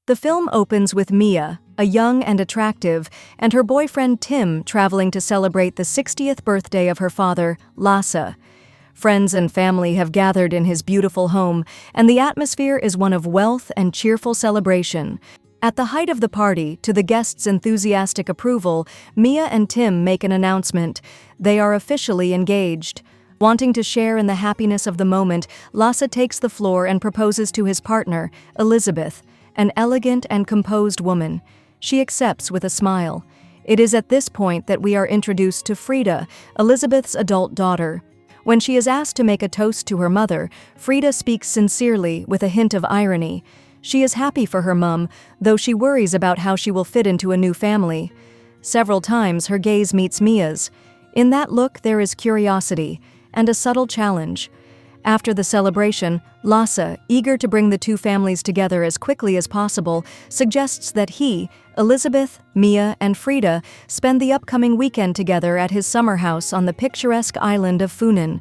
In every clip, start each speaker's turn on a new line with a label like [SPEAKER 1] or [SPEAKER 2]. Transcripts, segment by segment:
[SPEAKER 1] The film opens with Mia, a young and attractive, and her boyfriend Tim traveling to celebrate the 60th birthday of her father, Lasse. Friends and family have gathered in his beautiful home, and the atmosphere is one of wealth and cheerful celebration. At the height of the party, to the guests' enthusiastic approval, Mia and Tim make an announcement. They are officially engaged. Wanting to share in the happiness of the moment, Lasse takes the floor and proposes to his partner, Elizabeth, an elegant and composed woman. She accepts with a smile. It is at this point that we are introduced to Frida, Elizabeth's adult daughter. When she is asked to make a toast to her mother, Frida speaks sincerely with a hint of irony. She is happy for her mum, though she worries about how she will fit into a new family. Several times her gaze meets Mia's. In that look there is curiosity and a subtle challenge. After the celebration, Lasse, eager to bring the two families together as quickly as possible, suggests that he, Elizabeth, Mia, and Frida spend the upcoming weekend together at his summer house on the picturesque island of Funen.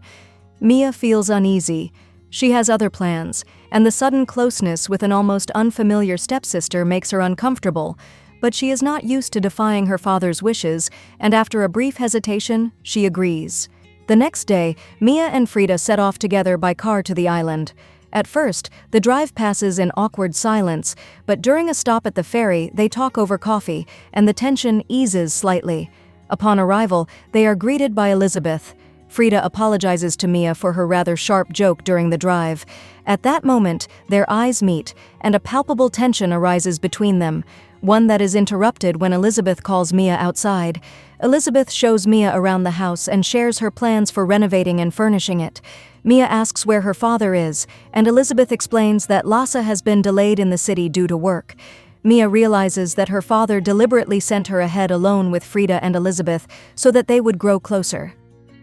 [SPEAKER 1] Mia feels uneasy. She has other plans, and the sudden closeness with an almost unfamiliar stepsister makes her uncomfortable, but she is not used to defying her father's wishes, and after a brief hesitation, she agrees. The next day, Mia and Frida set off together by car to the island. At first, the drive passes in awkward silence, but during a stop at the ferry, they talk over coffee, and the tension eases slightly. Upon arrival, they are greeted by Elizabeth. Frida apologizes to Mia for her rather sharp joke during the drive. At that moment, their eyes meet, and a palpable tension arises between them, one that is interrupted when Elizabeth calls Mia outside. Elizabeth shows Mia around the house and shares her plans for renovating and furnishing it. Mia asks where her father is, and Elizabeth explains that Lasse has been delayed in the city due to work. Mia realizes that her father deliberately sent her ahead alone with Frida and Elizabeth so that they would grow closer.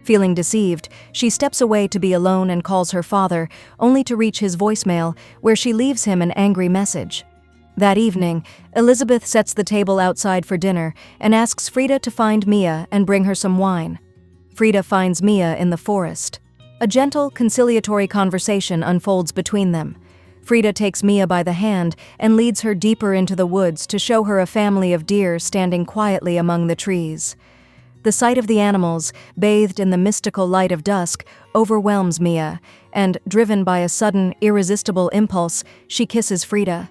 [SPEAKER 1] Feeling deceived, she steps away to be alone and calls her father, only to reach his voicemail, where she leaves him an angry message. That evening, Elizabeth sets the table outside for dinner and asks Frida to find Mia and bring her some wine. Frida finds Mia in the forest. A gentle, conciliatory conversation unfolds between them. Frida takes Mia by the hand and leads her deeper into the woods to show her a family of deer standing quietly among the trees. The sight of the animals, bathed in the mystical light of dusk, overwhelms Mia, and, driven by a sudden, irresistible impulse, she kisses Frida.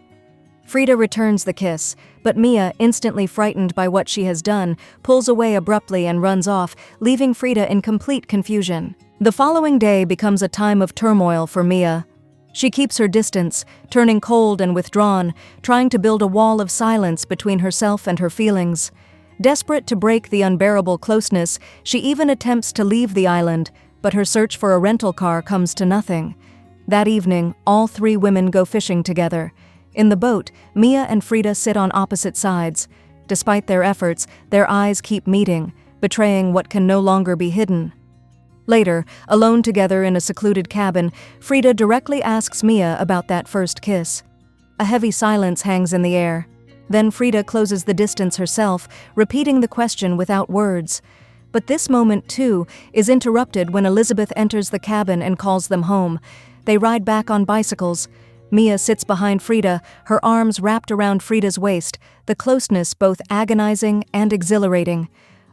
[SPEAKER 1] Frida returns the kiss, but Mia, instantly frightened by what she has done, pulls away abruptly and runs off, leaving Frida in complete confusion. The following day becomes a time of turmoil for Mia. She keeps her distance, turning cold and withdrawn, trying to build a wall of silence between herself and her feelings. Desperate to break the unbearable closeness, she even attempts to leave the island, but her search for a rental car comes to nothing. That evening, all three women go fishing together. In the boat, Mia and Frida sit on opposite sides. Despite their efforts, their eyes keep meeting, betraying what can no longer be hidden. Later, alone together in a secluded cabin, Frida directly asks Mia about that first kiss. A heavy silence hangs in the air. Then Frida closes the distance herself, repeating the question without words. But this moment, too, is interrupted when Elizabeth enters the cabin and calls them home. They ride back on bicycles. Mia sits behind Frida, her arms wrapped around Frida's waist, the closeness both agonizing and exhilarating.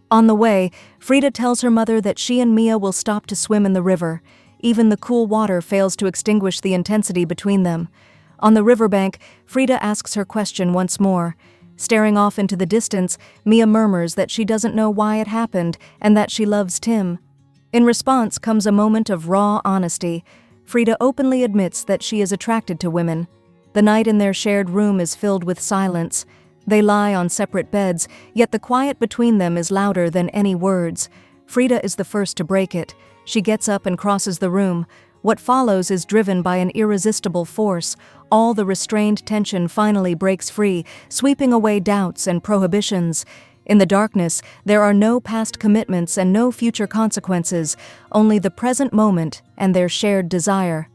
[SPEAKER 1] On the way, Frida tells her mother that she and Mia will stop to swim in the river. Even the cool water fails to extinguish the intensity between them. On the riverbank, Frida asks her question once more. Staring off into the distance, Mia murmurs that she doesn't know why it happened and that she loves Tim. In response comes a moment of raw honesty. Frida openly admits that she is attracted to women. The night in their shared room is filled with silence. They lie on separate beds, yet the quiet between them is louder than any words. Frida is the first to break it. She gets up and crosses the room. What follows is driven by an irresistible force. All the restrained tension finally breaks free, sweeping away doubts and prohibitions. In the darkness, there are no past commitments and no future consequences, only the present moment and their shared desire.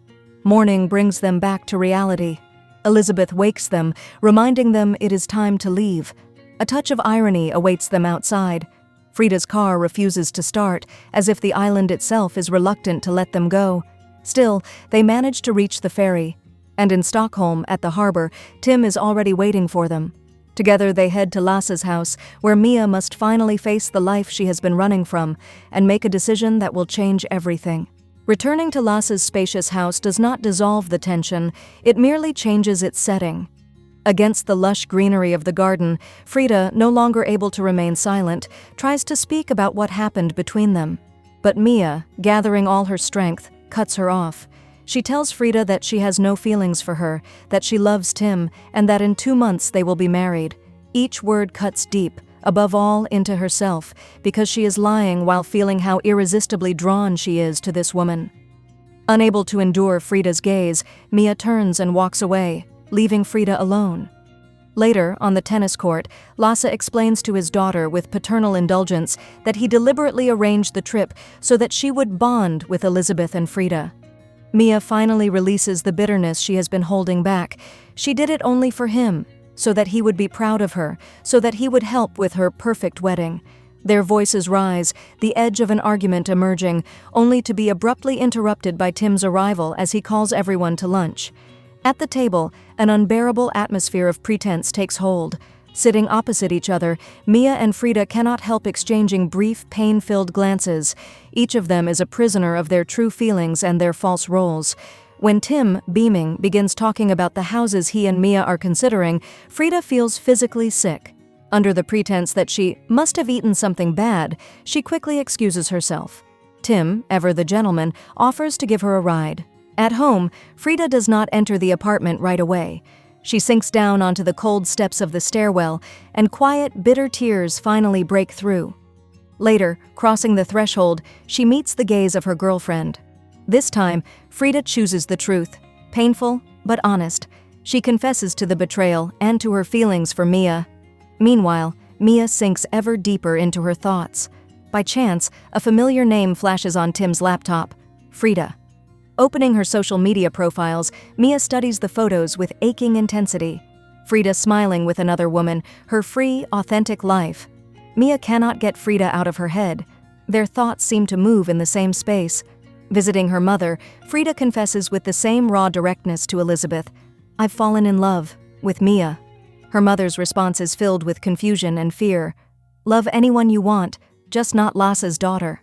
[SPEAKER 1] Morning brings them back to reality. Elizabeth wakes them, reminding them it is time to leave. A touch of irony awaits them outside. Frida's car refuses to start, as if the island itself is reluctant to let them go. Still, they manage to reach the ferry. And in Stockholm, at the harbor, Tim is already waiting for them. Together they head to Lasse's house, where Mia must finally face the life she has been running from and make a decision that will change everything. Returning to Lasse's spacious house does not dissolve the tension, it merely changes its setting. Against the lush greenery of the garden, Frida, no longer able to remain silent, tries to speak about what happened between them. But Mia, gathering all her strength, cuts her off. She tells Frida that she has no feelings for her, that she loves Tim, and that in 2 months they will be married. Each word cuts deep, above all into herself, because she is lying while feeling how irresistibly drawn she is to this woman. Unable to endure Frida's gaze, Mia turns and walks away, leaving Frida alone. Later, on the tennis court, Lasse explains to his daughter with paternal indulgence that he deliberately arranged the trip so that she would bond with Elizabeth and Frida. Mia finally releases the bitterness she has been holding back. She did it only for him, so that he would be proud of her, so that he would help with her perfect wedding. Their voices rise, the edge of an argument emerging, only to be abruptly interrupted by Tim's arrival as he calls everyone to lunch. At the table, an unbearable atmosphere of pretense takes hold. Sitting opposite each other, Mia and Frida cannot help exchanging brief, pain-filled glances. Each of them is a prisoner of their true feelings and their false roles. When Tim, beaming, begins talking about the houses he and Mia are considering, Frida feels physically sick. Under the pretense that she must have eaten something bad, she quickly excuses herself. Tim, ever the gentleman, offers to give her a ride. At home, Frida does not enter the apartment right away. She sinks down onto the cold steps of the stairwell, and quiet, bitter tears finally break through. Later, crossing the threshold, she meets the gaze of her girlfriend. This time, Frida chooses the truth, painful but honest. She confesses to the betrayal and to her feelings for Mia. Meanwhile, Mia sinks ever deeper into her thoughts. By chance, a familiar name flashes on Tim's laptop: Frida. Opening her social media profiles, Mia studies the photos with aching intensity. Frida smiling with another woman, her free, authentic life. Mia cannot get Frida out of her head. Their thoughts seem to move in the same space. Visiting her mother, Frida confesses with the same raw directness to Elizabeth, "I've fallen in love with Mia." Her mother's response is filled with confusion and fear. "Love anyone you want, just not Lasse's daughter."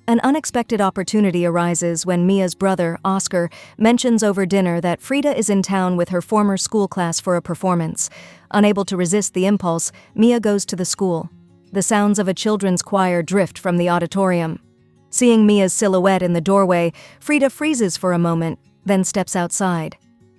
[SPEAKER 1] An unexpected opportunity arises when Mia's brother, Oscar, mentions over dinner that Frida is in town with her former school class for a performance. Unable to resist the impulse, Mia goes to the school. The sounds of a children's choir drift from the auditorium. Seeing Mia's silhouette in the doorway, Frida freezes for a moment, then steps outside.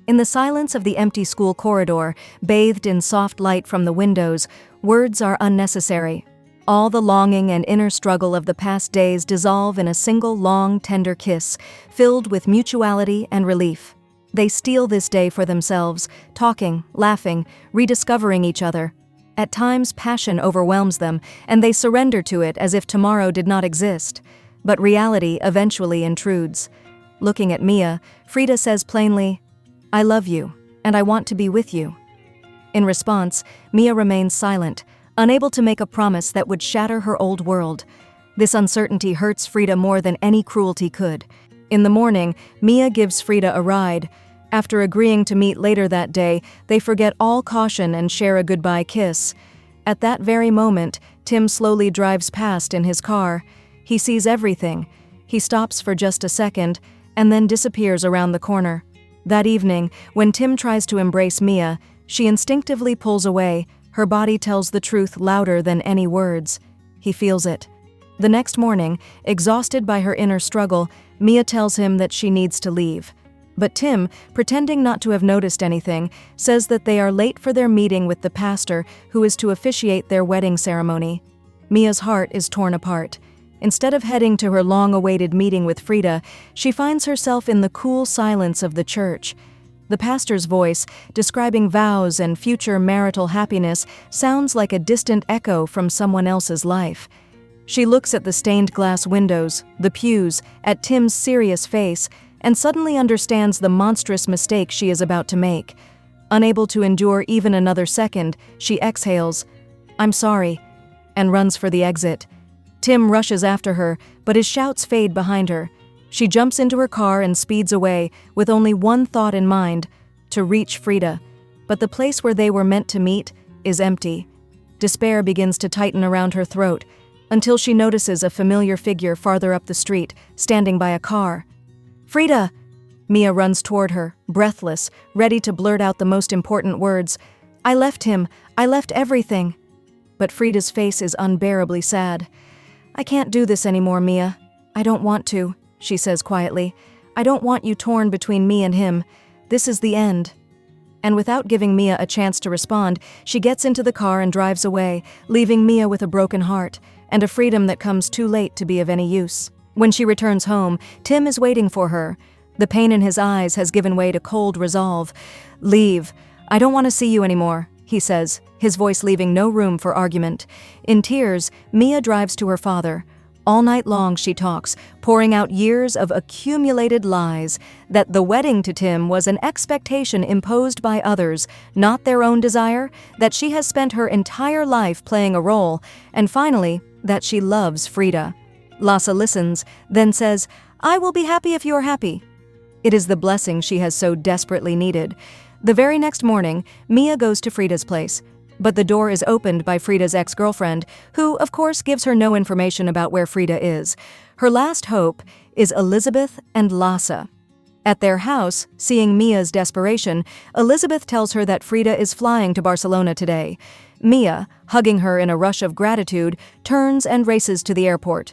[SPEAKER 1] In the silence of the empty school corridor, bathed in soft light from the windows, words are unnecessary. All the longing and inner struggle of the past days dissolve in a single long, tender kiss, filled with mutuality and relief. They steal this day for themselves, talking, laughing, rediscovering each other. At times, passion overwhelms them, and they surrender to it as if tomorrow did not exist. But reality eventually intrudes. Looking at Mia, Frida says plainly, "I love you, and I want to be with you." In response, Mia remains silent, unable to make a promise that would shatter her old world. This uncertainty hurts Frida more than any cruelty could. In the morning, Mia gives Frida a ride. After agreeing to meet later that day, they forget all caution and share a goodbye kiss. At that very moment, Tim slowly drives past in his car. He sees everything. He stops for just a second, and then disappears around the corner. That evening, when Tim tries to embrace Mia, she instinctively pulls away. Her body tells the truth louder than any words. He feels it. The next morning, exhausted by her inner struggle, Mia tells him that she needs to leave. But Tim, pretending not to have noticed anything, says that they are late for their meeting with the pastor who is to officiate their wedding ceremony. Mia's heart is torn apart. Instead of heading to her long-awaited meeting with Frida, she finds herself in the cool silence of the church. The pastor's voice, describing vows and future marital happiness, sounds like a distant echo from someone else's life. She looks at the stained glass windows, the pews, at Tim's serious face, and suddenly understands the monstrous mistake she is about to make. Unable to endure even another second, she exhales, "I'm sorry," and runs for the exit. Tim rushes after her, but his shouts fade behind her. She jumps into her car and speeds away, with only one thought in mind: to reach Frida, but the place where they were meant to meet is empty. Despair begins to tighten around her throat until she notices a familiar figure farther up the street, standing by a car. "Frida!" Mia runs toward her, breathless, ready to blurt out the most important words. "I left him. I left everything." But Frida's face is unbearably sad. "I can't do this anymore, Mia. I don't want to," she says quietly. "I don't want you torn between me and him. This is the end." And without giving Mia a chance to respond, she gets into the car and drives away, leaving Mia with a broken heart and a freedom that comes too late to be of any use. When she returns home, Tim is waiting for her. The pain in his eyes has given way to cold resolve. "Leave. I don't want to see you anymore," he says, his voice leaving no room for argument. In tears, Mia drives to her father. All night long she talks, pouring out years of accumulated lies, that the wedding to Tim was an expectation imposed by others, not their own desire, that she has spent her entire life playing a role, and finally, that she loves Frida. Lasse listens, then says, "I will be happy if you are happy." It is the blessing she has so desperately needed. The very next morning, Mia goes to Frida's place, but the door is opened by Frida's ex-girlfriend, who, of course, gives her no information about where Frida is. Her last hope is Elizabeth and Lasse. At their house, seeing Mia's desperation, Elizabeth tells her that Frida is flying to Barcelona today. Mia, hugging her in a rush of gratitude, turns and races to the airport.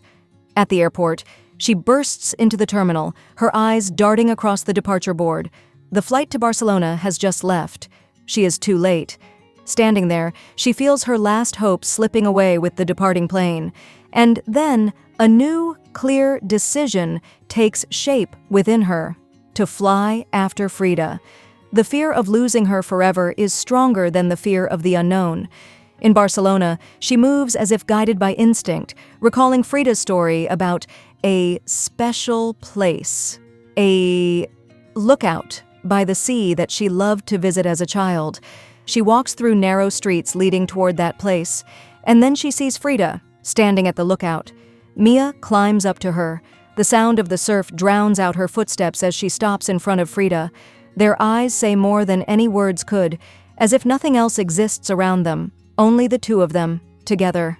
[SPEAKER 1] At the airport, she bursts into the terminal, her eyes darting across the departure board. The flight to Barcelona has just left. She is too late. Standing there, she feels her last hope slipping away with the departing plane. And then, a new, clear decision takes shape within her: to fly after Frida. The fear of losing her forever is stronger than the fear of the unknown. In Barcelona, she moves as if guided by instinct, recalling Frida's story about a special place, a lookout by the sea that she loved to visit as a child. She walks through narrow streets leading toward that place, and then she sees Frida, standing at the lookout. Mia climbs up to her. The sound of the surf drowns out her footsteps as she stops in front of Frida. Their eyes say more than any words could, as if nothing else exists around them, only the two of them, together.